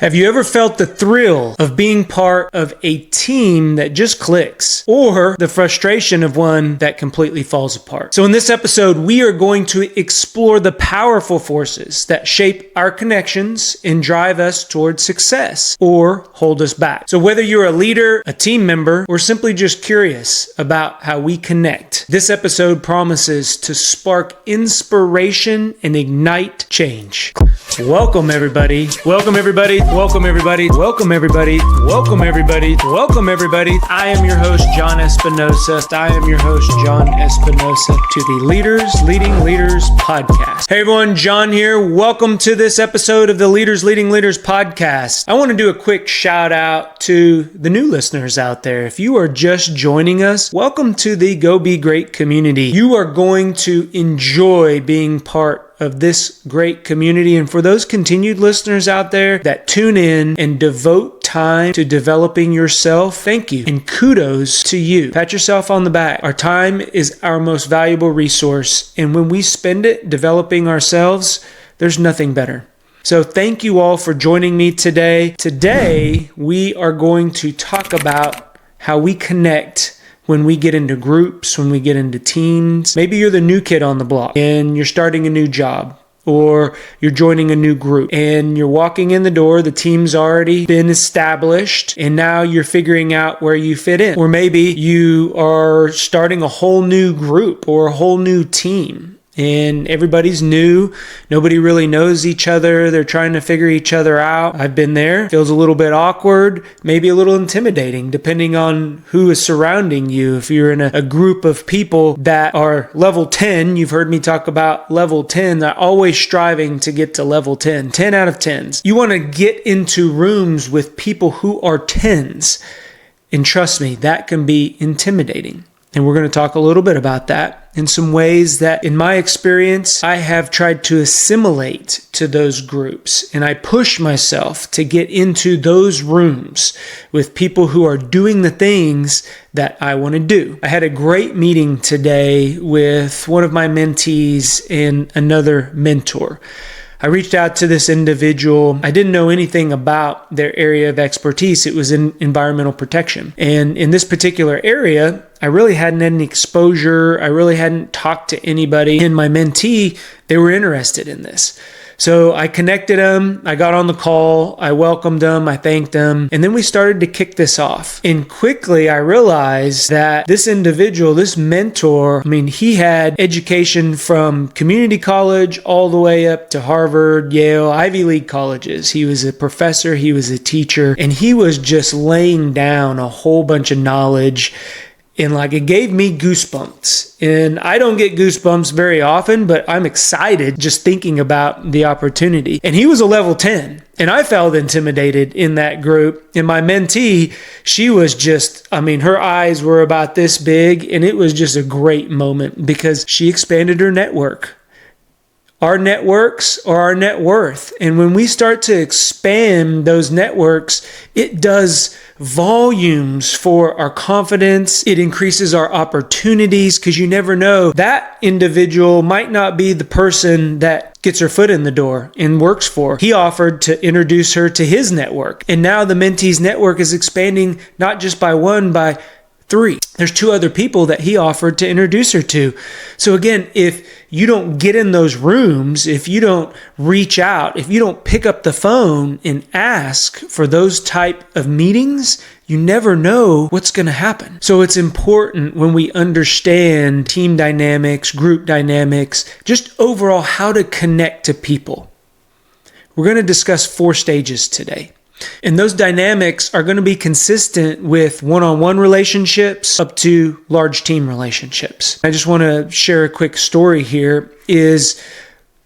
Have you ever felt the thrill of being part of a team that just clicks, or the frustration of one that completely falls apart? So in this episode, we are going to explore the powerful forces that shape our connections and drive us towards success or hold us back. So whether you're a leader, a team member, or simply just curious about how we connect, this episode promises to spark inspiration and ignite change. Welcome everybody. Welcome everybody. Welcome everybody. Welcome everybody. Welcome everybody. Welcome everybody. I am your host, John Espinosa. to the Leading Leaders podcast. Hey everyone, John here. Welcome to this episode of the Leading Leaders podcast. I want to do a quick shout out to the new listeners out there. If you are just joining us, welcome to the Go Be Great community. You are going to enjoy being part of this great community. And for those continued listeners out there that tune in and devote time to developing yourself, thank you and kudos to you. Pat yourself on the back. Our time is our most valuable resource. And when we spend it developing ourselves, there's nothing better. So thank you all for joining me today. Today, we are going to talk about how we connect when we get into groups, when we get into teams. Maybe you're the new kid on the block and you're starting a new job, or you're joining a new group and you're walking in the door, the team's already been established, and now you're figuring out where you fit in. Or maybe you are starting a whole new group or a whole new team. And everybody's new. Nobody really knows each other. They're trying to figure each other out. I've been there. Feels a little bit awkward, maybe a little intimidating, depending on who is surrounding you. If you're in a group of people that are level 10, you've heard me talk about level 10. They're always striving to get to level 10, 10 out of 10s. You want to get into rooms with people who are 10s. And trust me, that can be intimidating. And we're going to talk a little bit about that in some ways that, in my experience, I have tried to assimilate to those groups. And I push myself to get into those rooms with people who are doing the things that I want to do. I had a great meeting today with one of my mentees and another mentor. I reached out to this individual. I didn't know anything about their area of expertise. It was in environmental protection. And in this particular area, I really hadn't had any exposure. I really hadn't talked to anybody. And my mentee, they were interested in this. So I connected them, I got on the call, I welcomed them, I thanked them, and then we started to kick this off. And quickly I realized that this individual, this mentor, he had education from community college all the way up to Harvard, Yale, Ivy League colleges. He was a professor, he was a teacher, and he was just laying down a whole bunch of knowledge. And it gave me goosebumps. And I don't get goosebumps very often, but I'm excited just thinking about the opportunity. And he was a level 10. And I felt intimidated in that group. And my mentee, she was just, her eyes were about this big. And it was just a great moment because she expanded her network. Our networks are our net worth. And when we start to expand those networks, it does volumes for our confidence. It increases our opportunities because you never know. That individual might not be the person that gets her foot in the door and works for. He offered to introduce her to his network. And now the mentee's network is expanding not just by one, by 3. There's 2 other people that he offered to introduce her to. So again, if you don't get in those rooms, if you don't reach out, if you don't pick up the phone and ask for those type of meetings, you never know what's going to happen. So it's important when we understand team dynamics, group dynamics, just overall how to connect to people. We're going to discuss 4 stages today. And those dynamics are going to be consistent with one-on-one relationships up to large team relationships. I just want to share a quick story here is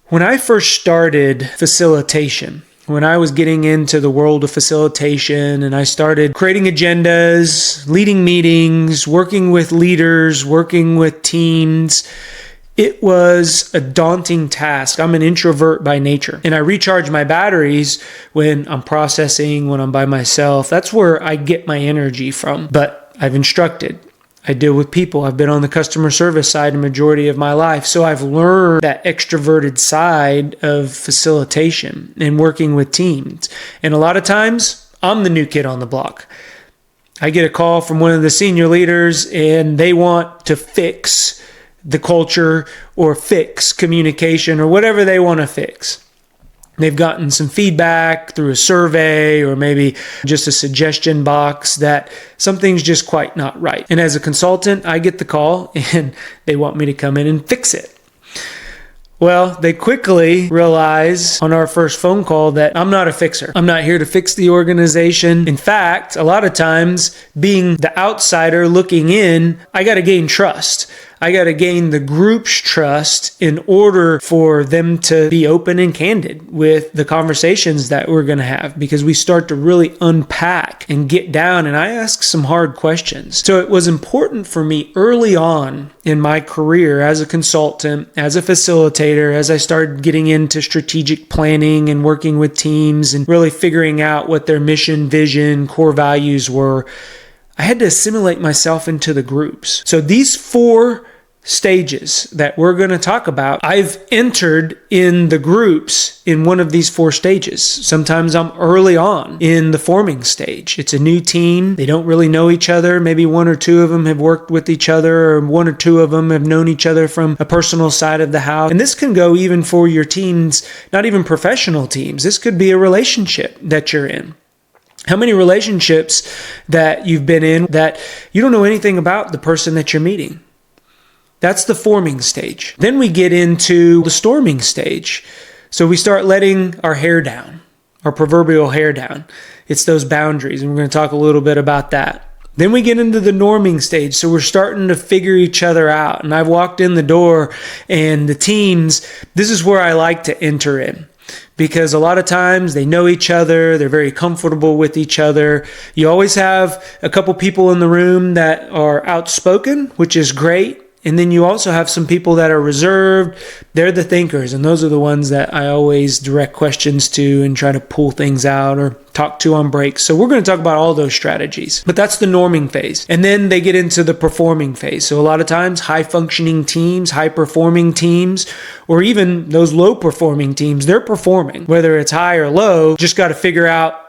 when I first started facilitation, when I was getting into the world of facilitation and I started creating agendas, leading meetings, working with leaders, working with teams, it was a daunting task. I'm an introvert by nature, and I recharge my batteries when I'm processing, when I'm by myself. That's where I get my energy from. But I've instructed, I deal with people. I've been on the customer service side a majority of my life. So I've learned that extroverted side of facilitation and working with teams. And a lot of times, I'm the new kid on the block. I get a call from one of the senior leaders and they want to fix the culture or fix communication or whatever they want to fix. They've gotten some feedback through a survey or maybe just a suggestion box that something's just quite not right. And as a consultant, I get the call and they want me to come in and fix it. Well, they quickly realize on our first phone call that I'm not a fixer. I'm not here to fix the organization. In fact, a lot of times being the outsider looking in, I got to gain trust. I got to gain the group's trust in order for them to be open and candid with the conversations that we're going to have, because we start to really unpack and get down, and I ask some hard questions. So it was important for me early on in my career as a consultant, as a facilitator, as I started getting into strategic planning and working with teams and really figuring out what their mission, vision, core values were. I had to assimilate myself into the groups. So these 4 stages that we're going to talk about, I've entered in the groups in one of these 4 stages. Sometimes I'm early on in the forming stage. It's a new team. They don't really know each other. Maybe 1 or 2 of them have worked with each other, or 1 or 2 of them have known each other from a personal side of the house. And this can go even for your teams, not even professional teams. This could be a relationship that you're in. How many relationships that you've been in that you don't know anything about the person that you're meeting? That's the forming stage. Then we get into the storming stage. So we start letting our hair down, our proverbial hair down. It's those boundaries, and we're going to talk a little bit about that. Then we get into the norming stage. So we're starting to figure each other out. And I've walked in the door, and the teams, this is where I like to enter in. Because a lot of times they know each other, they're very comfortable with each other. You always have a couple people in the room that are outspoken, which is great. And then you also have some people that are reserved. They're the thinkers, and those are the ones that I always direct questions to and try to pull things out or talk to on breaks. So we're going to talk about all those strategies. But that's the norming phase. And then they get into the performing phase. So a lot of times high-functioning teams, high-performing teams, or even those low-performing teams, they're performing. Whether it's high or low, just got to figure out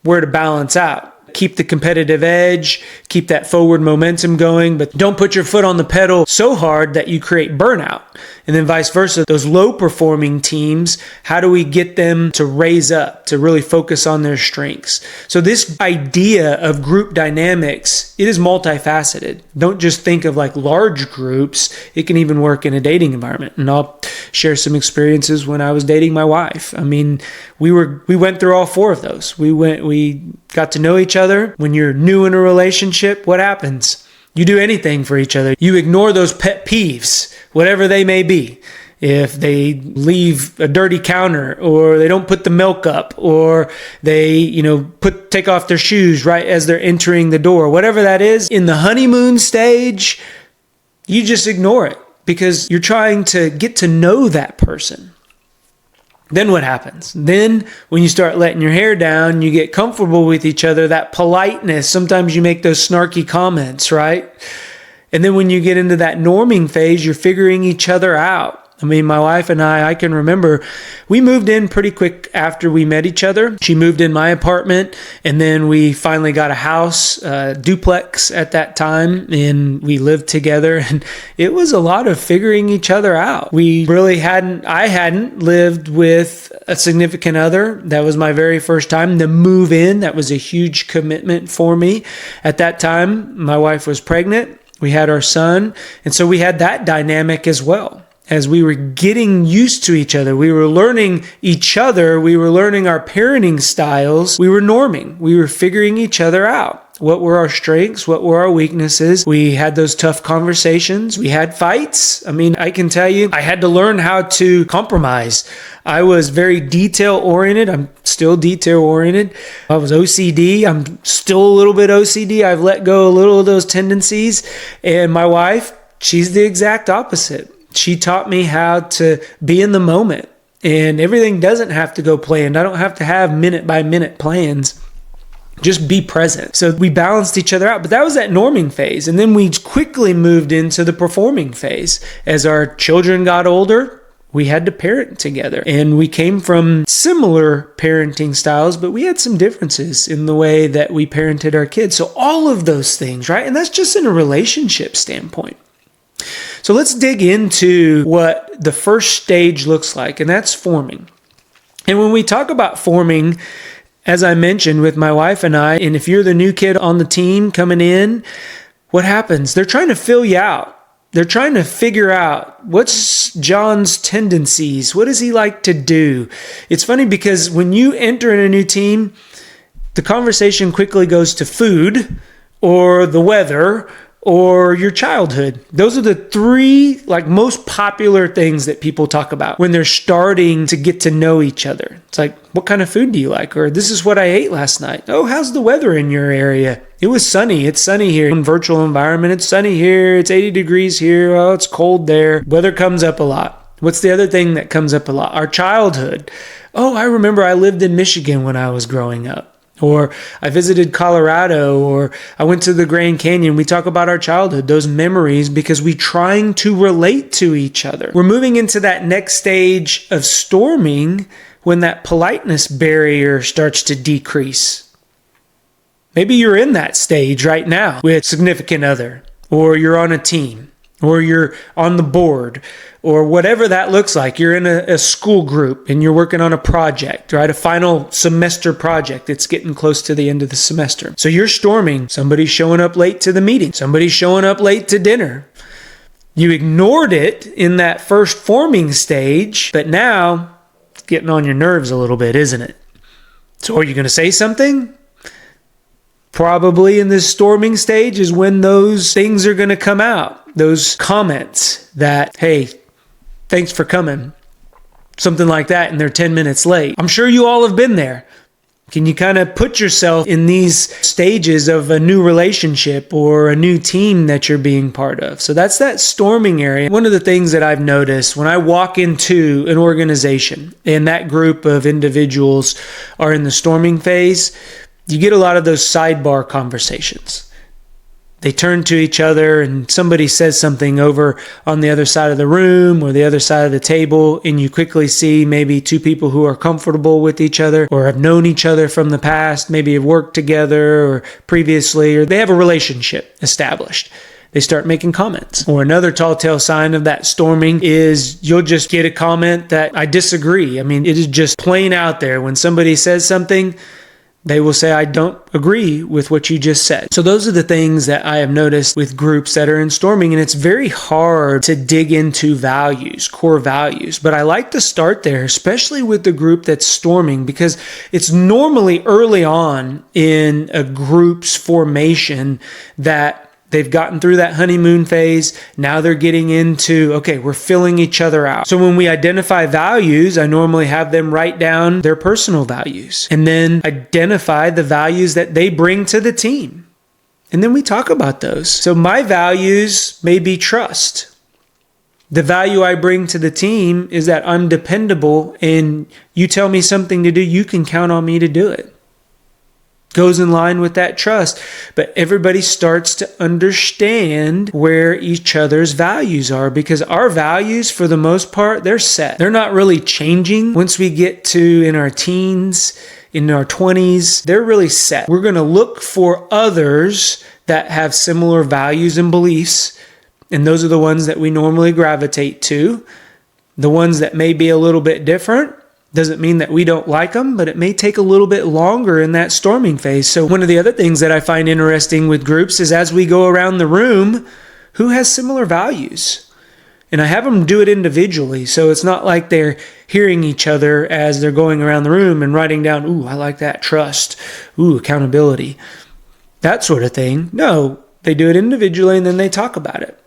where to balance out. Keep the competitive edge, keep that forward momentum going, but don't put your foot on the pedal so hard that you create burnout. And then vice versa, those low performing teams, how do we get them to raise up, to really focus on their strengths? So this idea of group dynamics, it is multifaceted. Don't just think of like large groups. It can even work in a dating environment. And I'll share some experiences when I was dating my wife. I mean, we went through all 4 of those. We got to know each other. When you're new in a relationship, what happens? You do anything for each other. You ignore those pet peeves, whatever they may be. If they leave a dirty counter, or they don't put the milk up, or they, take off their shoes right as they're entering the door, whatever that is, in the honeymoon stage, you just ignore it because you're trying to get to know that person. Then what happens? Then when you start letting your hair down, you get comfortable with each other, that politeness. Sometimes you make those snarky comments, right? And then when you get into that norming phase, you're figuring each other out. I mean, my wife and I can remember we moved in pretty quick after we met each other. She moved in my apartment, and then we finally got a house, duplex at that time, and we lived together. And it was a lot of figuring each other out. I hadn't lived with a significant other. That was my very first time to move in. That was a huge commitment for me. At that time, my wife was pregnant. We had our son. And so we had that dynamic as well. As we were getting used to each other, we were learning each other, we were learning our parenting styles, we were norming, we were figuring each other out. What were our strengths? What were our weaknesses? We had those tough conversations. We had fights. I mean, I can tell you, I had to learn how to compromise. I was very detail-oriented. I'm still detail-oriented. I was OCD. I'm still a little bit OCD. I've let go a little of those tendencies. And my wife, she's the exact opposite. She taught me how to be in the moment, and everything doesn't have to go planned. I don't have to have minute by minute plans. Just be present. So we balanced each other out. But that was that norming phase. And then we quickly moved into the performing phase. As our children got older, we had to parent together. And we came from similar parenting styles, but we had some differences in the way that we parented our kids. So all of those things, right? And that's just in a relationship standpoint. So let's dig into what the first stage looks like, and that's forming. And when we talk about forming, as I mentioned with my wife and I, and if you're the new kid on the team coming in, what happens? They're trying to fill you out. They're trying to figure out what's John's tendencies. What does he like to do? It's funny because when you enter in a new team, the conversation quickly goes to food or the weather or your childhood. Those are the three most popular things that people talk about when they're starting to get to know each other. It's like, what kind of food do you like? Or this is what I ate last night. Oh, how's the weather in your area? It was sunny. It's sunny here. In virtual environment, it's sunny here. It's 80 degrees here. Oh, it's cold there. Weather comes up a lot. What's the other thing that comes up a lot? Our childhood. Oh, I remember I lived in Michigan when I was growing up. Or I visited Colorado, or I went to the Grand Canyon. We talk about our childhood, those memories, because we're trying to relate to each other. We're moving into that next stage of storming when that politeness barrier starts to decrease. Maybe you're in that stage right now with a significant other, or you're on a team, or you're on the board, or whatever that looks like. You're in a school group and you're working on a project, right? A final semester project. It's getting close to the end of the semester. So you're storming. Somebody's showing up late to the meeting. Somebody's showing up late to dinner. You ignored it in that first forming stage, but now it's getting on your nerves a little bit, isn't it? So are you going to say something? Probably in this storming stage is when those things are going to come out. Those comments that, hey, thanks for coming. Something like that, and they're 10 minutes late. I'm sure you all have been there. Can you kind of put yourself in these stages of a new relationship or a new team that you're being part of? So that's that storming area. One of the things that I've noticed when I walk into an organization and that group of individuals are in the storming phase, you get a lot of those sidebar conversations. They turn to each other and somebody says something over on the other side of the room or the other side of the table, and you quickly see maybe two people who are comfortable with each other or have known each other from the past, maybe have worked together or previously, or they have a relationship established. They start making comments. Or another tall tale sign of that storming is you'll just get a comment that I disagree. I mean, it is just plain out there. When somebody says something, they will say, I don't agree with what you just said. So those are the things that I have noticed with groups that are in storming, and it's very hard to dig into values, core values. But I like to start there, especially with the group that's storming, because it's normally early on in a group's formation that they've gotten through that honeymoon phase. Now they're getting into, okay, we're filling each other out. So when we identify values, I normally have them write down their personal values and then identify the values that they bring to the team. And then we talk about those. So my values may be trust. The value I bring to the team is that I'm dependable, and you tell me something to do, you can count on me to do it. Goes in line with that trust. But everybody starts to understand where each other's values are, because our values, for the most part, they're set. They're not really changing. Once we get to in our teens, in our 20s, they're really set. We're going to look for others that have similar values and beliefs, and those are the ones that we normally gravitate to. The ones that may be a little bit different, doesn't mean that we don't like them, but it may take a little bit longer in that storming phase. So one of the other things that I find interesting with groups is as we go around the room, who has similar values? And I have them do it individually. So it's not like they're hearing each other as they're going around the room and writing down, ooh, I like that, trust, ooh, accountability, that sort of thing. No, they do it individually and then they talk about it.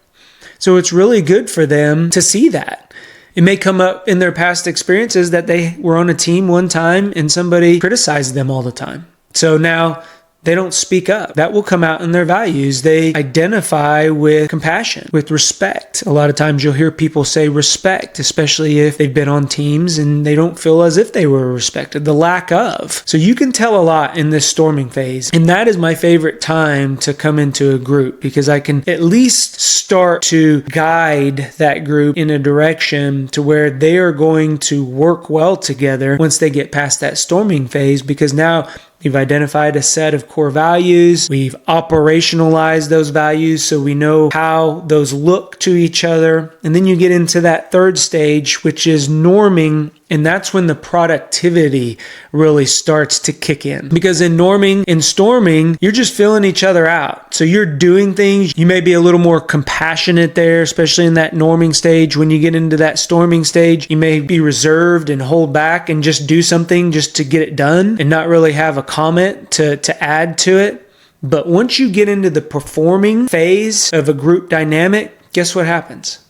So it's really good for them to see that. It may come up in their past experiences that they were on a team one time and somebody criticized them all the time. So now They don't speak up. That will come out in their values. They identify with compassion, with respect. A lot of times you'll hear people say respect, especially if they've been on teams and they don't feel as if they were respected, the lack of. So you can tell a lot in this storming phase. And that is my favorite time to come into a group, because I can at least start to guide that group in a direction to where they are going to work well together once they get past that storming phase, because now we've identified a set of core values. We've operationalized those values so we know how those look to each other. And then you get into that third stage, which is norming. And that's when the productivity really starts to kick in. Because in norming and storming, you're just filling each other out. So you're doing things. You may be a little more compassionate there, especially in that norming stage. When you get into that storming stage, you may be reserved and hold back and just do something just to get it done and not really have a comment to add to it. But once you get into the performing phase of a group dynamic, guess what happens?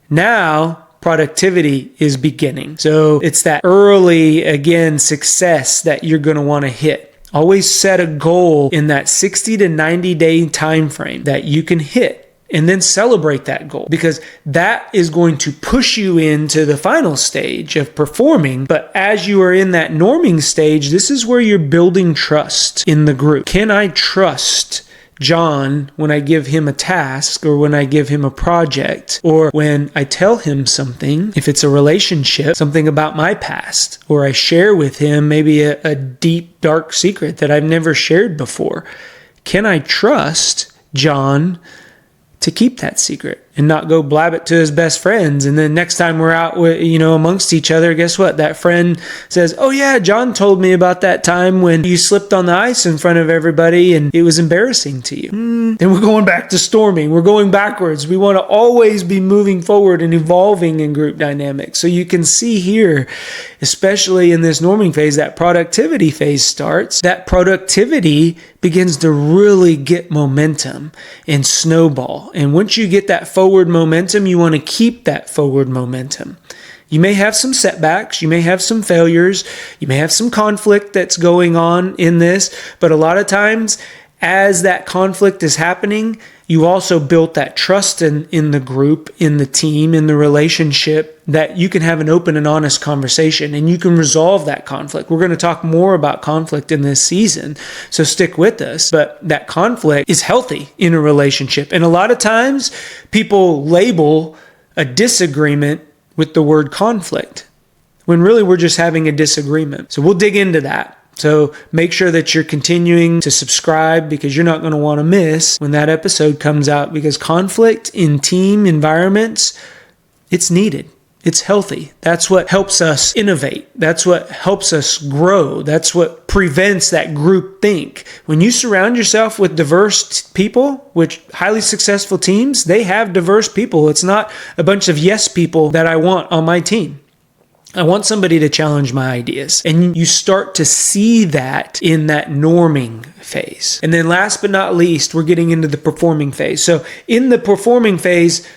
Now, productivity is beginning. So it's that early, again, success that you're going to want to hit. Always set a goal in that 60 to 90 day time frame that you can hit, and then celebrate that goal, because that is going to push you into the final stage of performing. But as you are in that norming stage, this is where you're building trust in the group. Can I trust John when I give him a task, or when I give him a project, or when I tell him something, if it's a relationship, something about my past, or I share with him maybe a deep, dark secret that I've never shared before? Can I trust John to keep that secret and not go blab it to his best friends? And then next time we're out with, amongst each other, guess what? That friend says, oh yeah, John told me about that time when you slipped on the ice in front of everybody and it was embarrassing to you. Then we're going back to storming. We're going backwards. We want to always be moving forward and evolving in group dynamics. So you can see here, especially in this norming phase, that productivity phase starts. That productivity begins to really get momentum and snowball. And once you get that forward momentum, you want to keep that forward momentum. You may have some setbacks, you may have some failures, you may have some conflict that's going on in this, but a lot of times as that conflict is happening, you also built that trust in the group, in the team, in the relationship, that you can have an open and honest conversation and you can resolve that conflict. We're going to talk more about conflict in this season, so stick with us. But that conflict is healthy in a relationship. And a lot of times people label a disagreement with the word conflict, when really we're just having a disagreement. So we'll dig into that. So make sure that you're continuing to subscribe, because you're not going to want to miss when that episode comes out, because conflict in team environments, it's needed. It's healthy. That's what helps us innovate. That's what helps us grow. That's what prevents that group think. When you surround yourself with diverse people, which highly successful teams, they have diverse people. It's not a bunch of yes people that I want on my team. I want somebody to challenge my ideas. And you start to see that in that norming phase. And then last but not least, we're getting into the performing phase. So in the performing phase,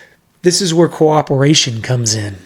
this is where cooperation comes in.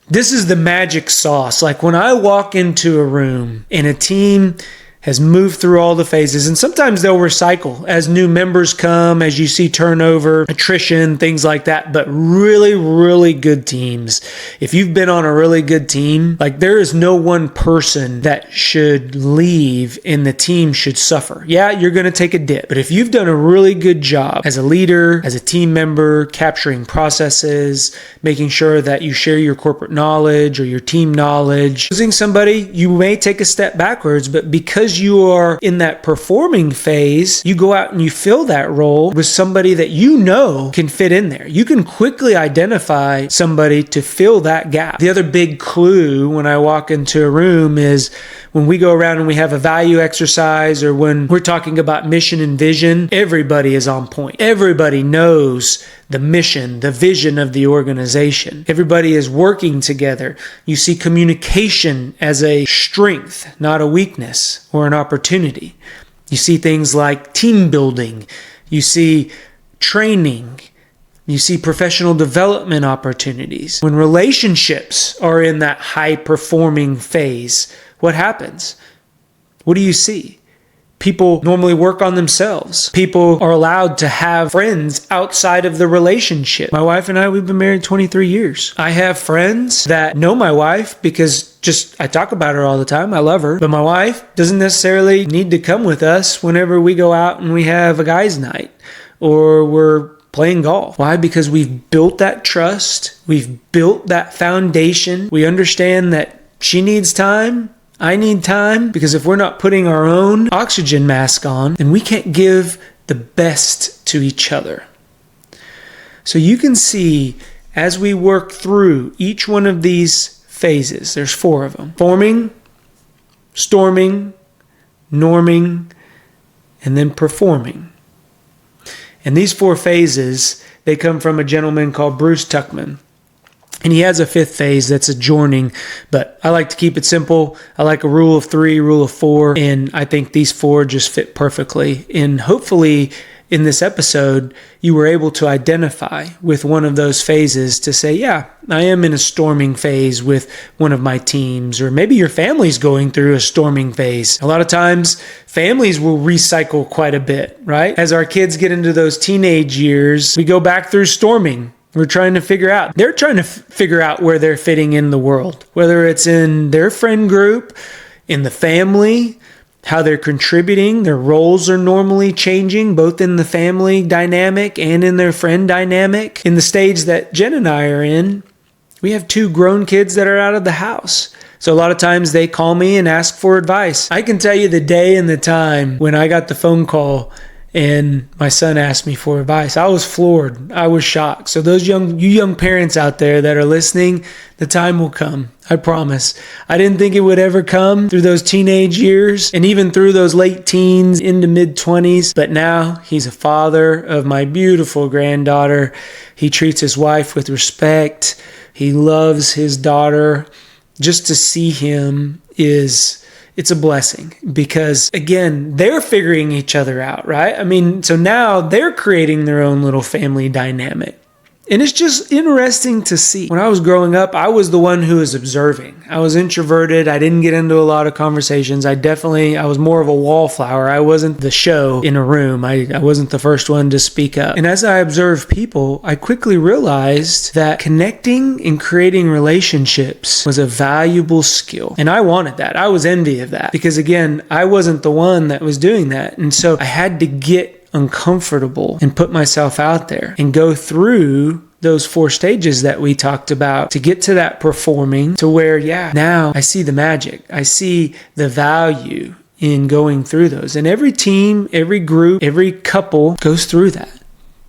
This is the magic sauce. Like when I walk into a room and a team has moved through all the phases, and sometimes they'll recycle as new members come, as you see turnover, attrition, things like that. But really, really good teams, if you've been on a really good team, like there is no one person that should leave and the team should suffer. Yeah, you're going to take a dip, but if you've done a really good job as a leader, as a team member, capturing processes, making sure that you share your corporate knowledge or your team knowledge, losing somebody, you may take a step backwards, but because you are in that performing phase, you go out and you fill that role with somebody that you know can fit in there. You can quickly identify somebody to fill that gap. The other big clue when I walk into a room is when we go around and we have a value exercise, or when we're talking about mission and vision, everybody is on point. Everybody knows the mission, the vision of the organization. Everybody is working together. You see communication as a strength, not a weakness or an opportunity. You see things like team building. You see training. You see professional development opportunities. When relationships are in that high performing phase, what happens? What do you see? People normally work on themselves. People are allowed to have friends outside of the relationship. My wife and I, we've been married 23 years. I have friends that know my wife because I talk about her all the time. I love her. But my wife doesn't necessarily need to come with us whenever we go out and we have a guys' night or we're playing golf. Why? Because we've built that trust. We've built that foundation. We understand that she needs time. I need time, because if we're not putting our own oxygen mask on, then we can't give the best to each other. So you can see as we work through each one of these phases, there's 4 of them: forming, storming, norming, and then performing. And these 4 phases, they come from a gentleman called Bruce Tuckman. And he has a 5th phase that's adjourning, but I like to keep it simple. I like a rule of 3, rule of 4, and I think these 4 just fit perfectly. And hopefully in this episode, you were able to identify with one of those phases to say, yeah, I am in a storming phase with one of my teams, or maybe your family's going through a storming phase. A lot of times, families will recycle quite a bit, right? As our kids get into those teenage years, we go back through storming. They're trying to figure out where they're fitting in the world, whether it's in their friend group, in the family, how they're contributing. Their roles are normally changing, both in the family dynamic and in their friend dynamic. In the stage that Jen and I are in, we have 2 grown kids that are out of the house. So a lot of times they call me and ask for advice. I can tell you the day and the time when I got the phone call and my son asked me for advice. I was floored. I was shocked. So those young parents out there that are listening, the time will come. I promise. I didn't think it would ever come through those teenage years and even through those late teens into mid-20s. But now he's a father of my beautiful granddaughter. He treats his wife with respect. He loves his daughter. Just to see him it's a blessing, because again, they're figuring each other out, right? I mean, so now they're creating their own little family dynamic. And it's just interesting to see. When I was growing up, I was the one who was observing. I was introverted. I didn't get into a lot of conversations. I was more of a wallflower. I wasn't the show in a room. I wasn't the first one to speak up. And as I observed people, I quickly realized that connecting and creating relationships was a valuable skill. And I wanted that. I was envious of that, because again, I wasn't the one that was doing that. And so I had to get uncomfortable and put myself out there and go through those 4 stages that we talked about to get to that performing, to where, now I see the magic. I see the value in going through those. And every team, every group, every couple goes through that.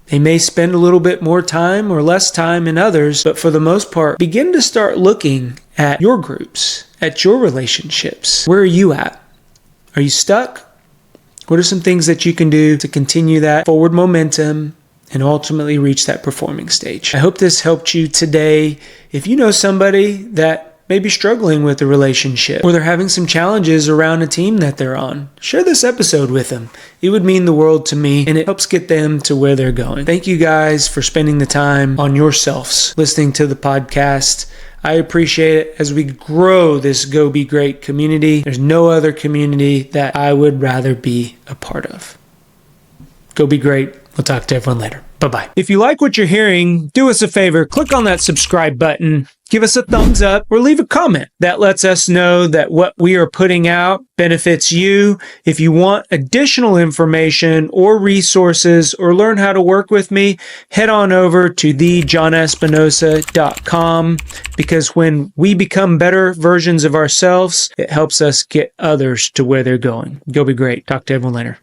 They may spend a little bit more time or less time in others, but for the most part, begin to start looking at your groups, at your relationships. Where are you at? Are you stuck? What are some things that you can do to continue that forward momentum and ultimately reach that performing stage? I hope this helped you today. If you know somebody that may be struggling with a relationship, or they're having some challenges around a team that they're on, share this episode with them. It would mean the world to me, and it helps get them to where they're going. Thank you guys for spending the time on yourselves listening to the podcast. I appreciate it as we grow this Go Be Great community. There's no other community that I would rather be a part of. Go be great. We'll talk to everyone later. Bye-bye. If you like what you're hearing, do us a favor. Click on that subscribe button. Give us a thumbs up or leave a comment. That lets us know that what we are putting out benefits you. If you want additional information or resources or learn how to work with me, head on over to thejohnespinosa.com, because when we become better versions of ourselves, it helps us get others to where they're going. Go be great. Talk to everyone later.